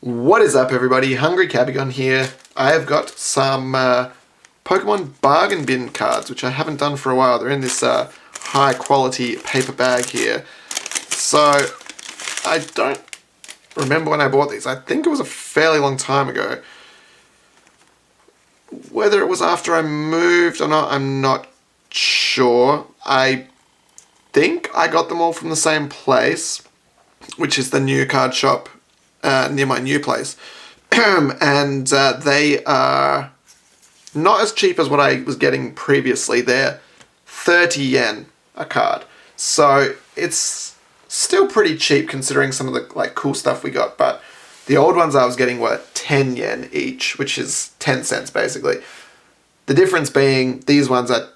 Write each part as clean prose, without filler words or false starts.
What is up, everybody? Hungry Kabigon here. I have got some Pokemon bargain bin cards, which I haven't done for a while. They're in this high quality paper bag here. So I don't remember when I bought these. I think it was a fairly long time ago. Whether it was after I moved or not, I'm not sure. I think I got them all from the same place, which is the new card shop near my new place. And they are not as cheap as what I was getting previously. They're 30 yen a card. So it's still pretty cheap considering some of the cool stuff we got, but the old ones I was getting were 10 yen each, which is 10 cents basically. The difference being these ones are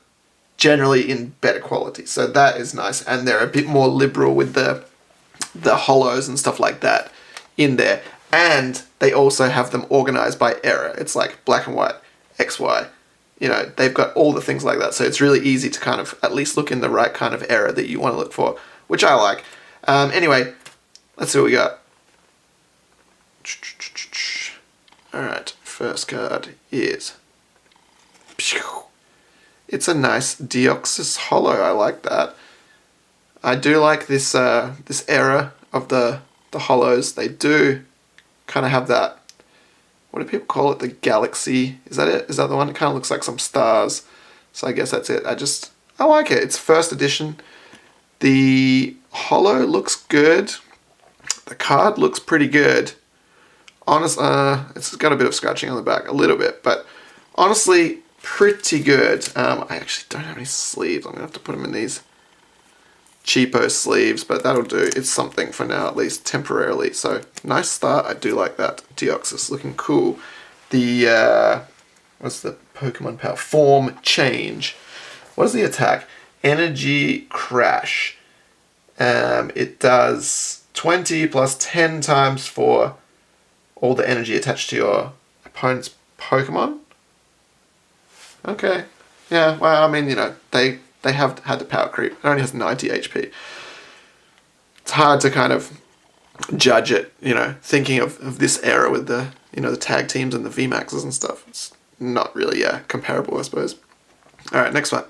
generally in better quality, so that is nice, and they're a bit more liberal with the holos and stuff like that in there, and they also have them organized by era. It's like black and white, XY. You know, they've got all the things like that, so it's really easy to kind of at least look in the right kind of era that you want to look for, which I like. Anyway, let's see what we got. Alright, first card is... It's a nice Deoxys Holo. I like that. I do like this this era of the holos. They do kind of have that, what do people call it? The galaxy. Is that it? Is that the one? It kind of looks like some stars. So I guess that's it. I like it. It's first edition. The holo looks good. The card looks pretty good. It's got a bit of scratching on the back, a little bit, but honestly, pretty good. I actually don't have any sleeves. I'm gonna have to put them in these cheapo sleeves, but that'll do. It's something for now, at least temporarily. So nice start. I do like that. Deoxys looking cool. The what's the Pokemon power? Form change. What is the attack? Energy crash. It does 20 plus 10 times for all the energy attached to your opponent's Pokemon. Okay. Yeah, well, I mean, you know, they have had the power creep. It only has 90 HP. It's hard to kind of judge it, you know, thinking of this era with the, you know, the tag teams and the VMAXs and stuff. It's not really, comparable, I suppose. Alright, next one.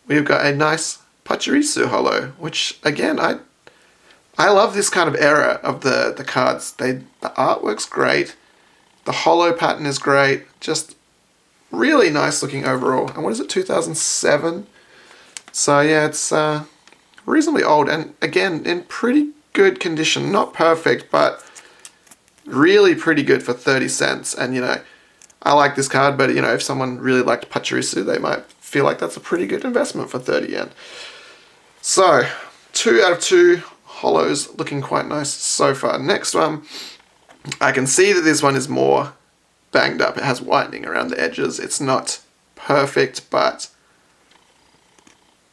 We've got a nice Pachirisu Holo, which, again, I love this kind of era of the cards. The artwork's great. The holo pattern is great. Just really nice looking overall. And what is it, 2007? So yeah, it's reasonably old, and again, in pretty good condition. Not perfect, but really pretty good for 30 cents. And you know, I like this card, but you know, if someone really liked Pachirisu, they might feel like that's a pretty good investment for 30 yen. So, 2 out of 2 holos looking quite nice so far. Next one, I can see that this one is more banged up. It has whitening around the edges. It's not perfect, but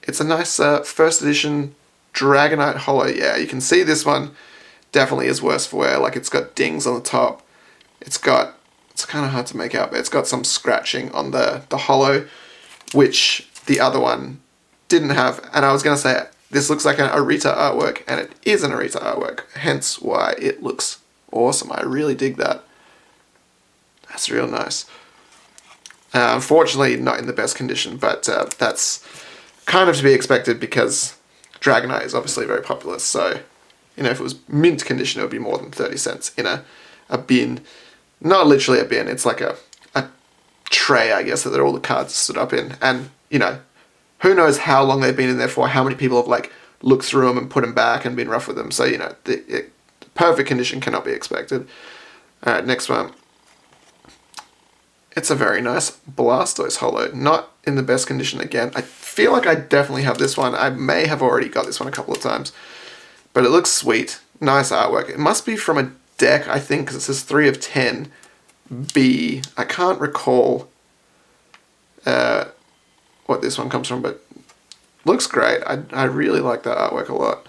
it's a nice first edition Dragonite Holo. Yeah, you can see this one definitely is worse for wear. Like, it's got dings on the top. It's kind of hard to make out, but it's got some scratching on the holo, which the other one didn't have. And I was going to say, this looks like an Arita artwork, and it is an Arita artwork, hence why it looks awesome. I really dig that. That's real nice. Unfortunately, not in the best condition, but that's kind of to be expected because Dragonite is obviously very popular. So, you know, if it was mint condition, it would be more than 30 cents in a bin. Not literally a bin, it's like a tray, I guess, that all the cards stood up in. And, you know, who knows how long they've been in there for, how many people have, looked through them and put them back and been rough with them. So, you know, the perfect condition cannot be expected. Alright, next one. It's a very nice Blastoise Holo. Not in the best condition again. I feel like I definitely have this one. I may have already got this one a couple of times. But it looks sweet. Nice artwork. It must be from a deck, I think, because it says 3 of 10. B. I can't recall what this one comes from, but looks great. I really like that artwork a lot.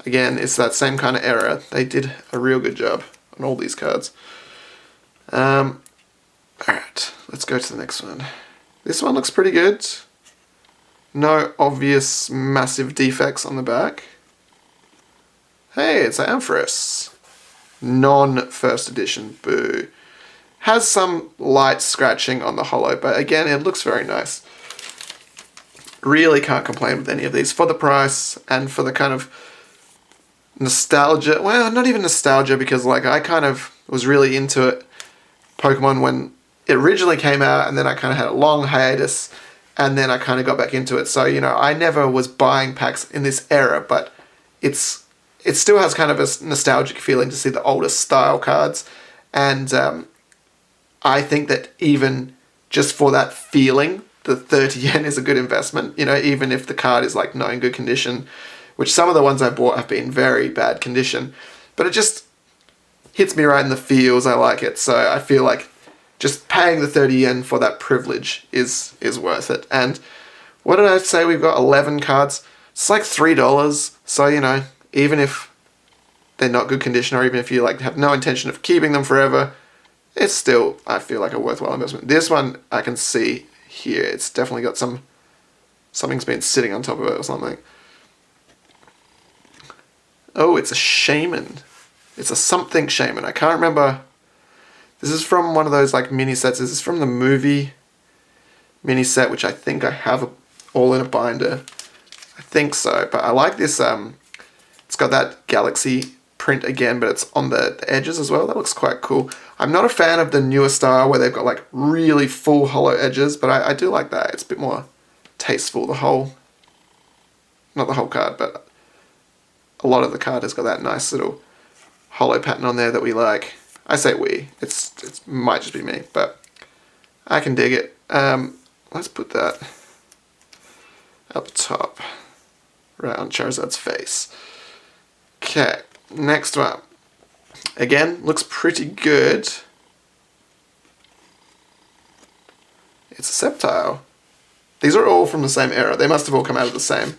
Again, it's that same kind of era. They did a real good job on all these cards. Alright, let's go to the next one. This one looks pretty good. No obvious massive defects on the back. Hey, it's Ampharos. non-first edition, boo. Has some light scratching on the holo, but again, it looks very nice. Really can't complain with any of these for the price and for the kind of nostalgia. Well, not even nostalgia, because like I kind of was really into it, Pokemon, when it originally came out, and then I kind of had a long hiatus, and then I kind of got back into it. So, you know, I never was buying packs in this era, but it still has kind of a nostalgic feeling to see the older style cards. And I think that even just for that feeling, the 30 yen is a good investment, you know, even if the card is like not in good condition, which some of the ones I bought have been very bad condition, but it just hits me right in the feels. I like it. So I feel like just paying the 30 yen for that privilege is worth it. And what did I say? We've got 11 cards. It's like $3. So, you know, even if they're not good condition, or even if you like have no intention of keeping them forever, it's still, I feel like, a worthwhile investment. This one I can see here, it's definitely got something's been sitting on top of it or something. Oh, it's a shaman. It's a something shaman. I can't remember. This is from one of those like mini sets. This is from the movie mini set, which I think I have all in a binder. I think so, but I like this. It's got that galaxy print again, but it's on the edges as well. That looks quite cool. I'm not a fan of the newer style where they've got like really full holo edges, but I do like that. It's a bit more tasteful. Not the whole card, but a lot of the card has got that nice little holo pattern on there that we like. I say we. It might just be me, but I can dig it. Let's put that up top, right on Charizard's face. Okay, next one. Again, looks pretty good. It's a Sceptile. These are all from the same era. They must have all come out of the same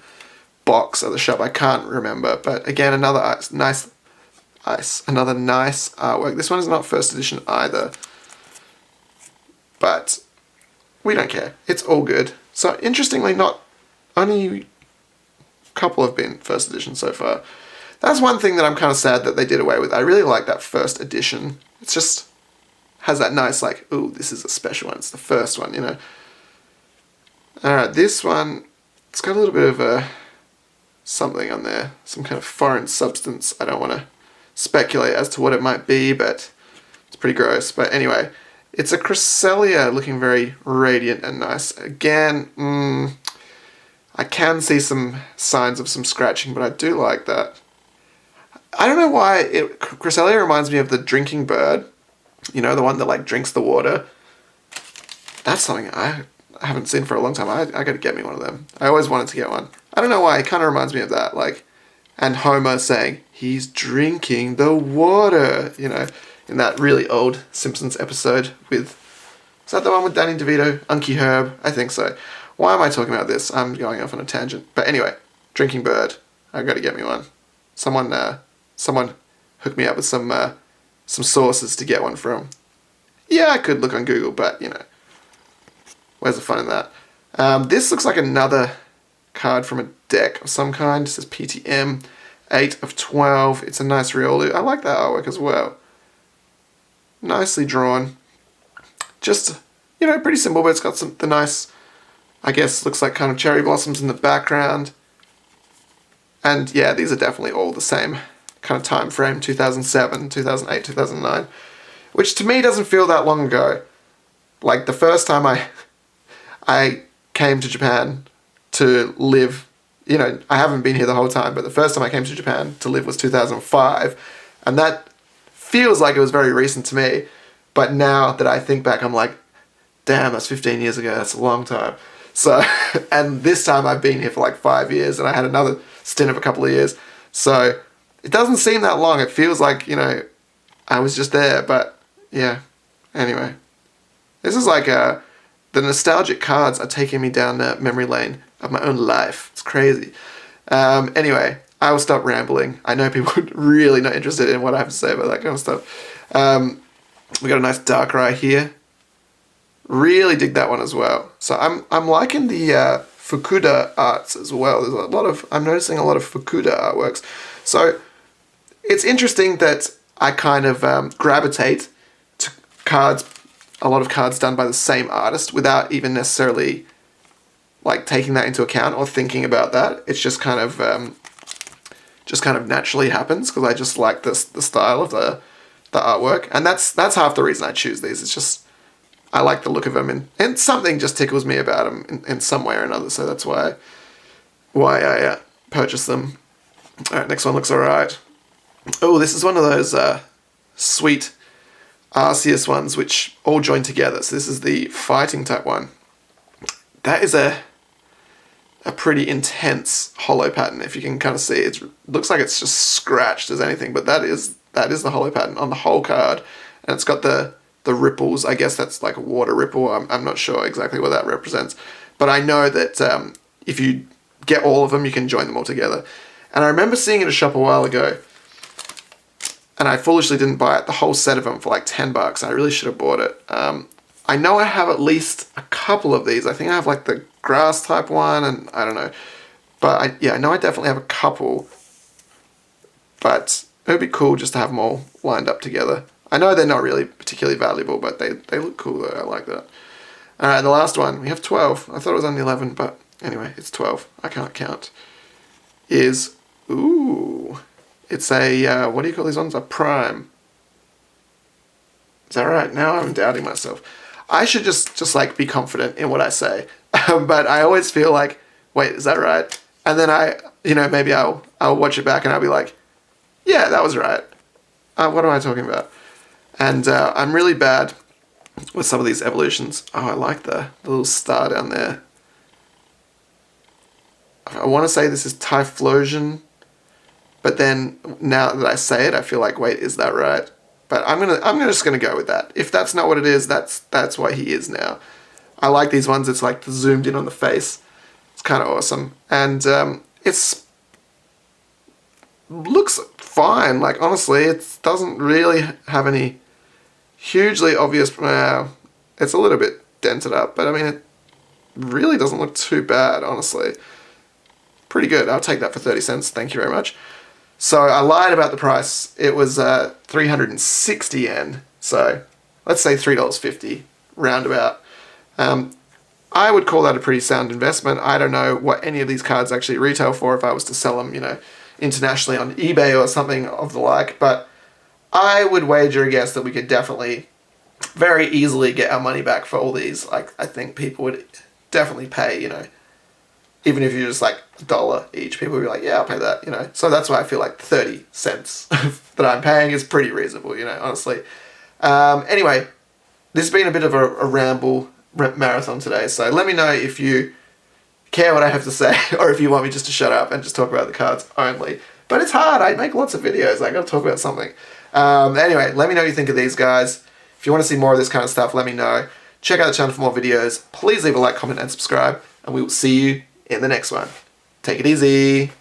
box at the shop. I can't remember. But again, another nice artwork. This one is not first edition either. But we don't care. It's all good. So interestingly, not only a couple have been first edition so far. That's one thing that I'm kind of sad that they did away with. I really like that first edition. It's just has that nice like, ooh, this is a special one. It's the first one, you know. Alright, this one, it's got a little bit of a something on there. Some kind of foreign substance. I don't want to speculate as to what it might be, but it's pretty gross. But anyway, it's a Cresselia looking very radiant and nice. Again, I can see some signs of some scratching, but I do like that. I don't know why Cresselia reminds me of the drinking bird. You know, the one that like drinks the water. That's something I haven't seen for a long time. I gotta get me one of them. I always wanted to get one. I don't know why, it kind of reminds me of that. Like, and Homer saying, he's drinking the water, you know, in that really old Simpsons episode with, is that the one with Danny DeVito, Unky Herb? I think so. Why am I talking about this? I'm going off on a tangent. But anyway, drinking bird. I've got to get me one. Someone hook me up with some sources to get one from. Yeah, I could look on Google, but, you know, where's the fun in that? This looks like another card from a deck of some kind. It says PTM, 8 of 12. It's a nice Riolu. I like that artwork as well. Nicely drawn. Just, you know, pretty simple, but it's got the nice, I guess, looks like kind of cherry blossoms in the background. And yeah, these are definitely all the same kind of time frame, 2007, 2008, 2009, which to me doesn't feel that long ago. Like the first time I came to Japan to live, you know, I haven't been here the whole time, but the first time I came to Japan to live was 2005, and that feels like it was very recent to me, but now that I think back, I'm like, damn, that's 15 years ago, that's a long time. So, and this time I've been here for like 5 years, and I had another stint of a couple of years, so it doesn't seem that long. It feels like, you know, I was just there, but yeah, anyway. This is like the nostalgic cards are taking me down the memory lane of my own life. It's crazy. Anyway, I will stop rambling. I know people are really not interested in what I have to say about that kind of stuff. We got a nice Darkrai here. Really dig that one as well. So I'm liking the Fukuda arts as well. There's I'm noticing a lot of Fukuda artworks. So it's interesting that I kind of gravitate to cards, a lot of cards done by the same artist without even necessarily like taking that into account or thinking about that. It's just kind of naturally happens because I just like the style of the artwork, and that's half the reason I choose these. It's just I like the look of them, and something just tickles me about them in some way or another. So that's why I purchase them. All right, next one looks alright. Oh, this is one of those sweet Arceus ones which all join together. So this is the fighting type one. That is a pretty intense holo pattern. If you can kind of see, it looks like it's just scratched as anything, but that is the holo pattern on the whole card, and it's got the ripples. I guess that's like a water ripple. I'm not sure exactly what that represents, but I know that if you get all of them, you can join them all together. And I remember seeing it in a shop a while ago, and I foolishly didn't buy it. The whole set of them for like $10. I really should have bought it. I know I have at least a couple of these. I think I have like the grass type one, and I don't know. But I know I definitely have a couple. But it would be cool just to have them all lined up together. I know they're not really particularly valuable, but they look cool though. I like that. Alright, the last one. We have 12. I thought it was only 11, but anyway, it's 12. I can't count. It's a, what do you call these ones? A prime. Is that right? Now I'm doubting myself. I should just like be confident in what I say. But I always feel like, wait, is that right? And then maybe I'll watch it back and I'll be like, yeah, that was right. What am I talking about? And I'm really bad with some of these evolutions. Oh, I like the little star down there. I want to say this is Typhlosion, but then now that I say it, I feel like, wait, is that right? But I'm just gonna go with that. If that's not what it is, that's what he is now. I like these ones. It's like zoomed in on the face. It's kind of awesome, and it's looks fine. Like honestly, it doesn't really have any hugely obvious. It's a little bit dented up, but I mean, it really doesn't look too bad. Honestly, pretty good. I'll take that for 30 cents. Thank you very much. So I lied about the price. It was 360 yen. So let's say $3.50 roundabout. I would call that a pretty sound investment. I don't know what any of these cards actually retail for if I was to sell them, internationally on eBay or something of the like. But I would wager a guess that we could definitely very easily get our money back for all these. Like I think people would definitely pay, even if you're just like $1 each, people would be like, yeah, I'll pay that, So that's why I feel like 30 cents that I'm paying is pretty reasonable, honestly. Anyway, this has been a bit of a ramble marathon today, so let me know if you care what I have to say or if you want me just to shut up and just talk about the cards only. But it's hard. I make lots of videos. I got to talk about something. Anyway, let me know what you think of these guys. If you want to see more of this kind of stuff, let me know. Check out the channel for more videos. Please leave a like, comment, and subscribe, and we will see you in the next one. Take it easy.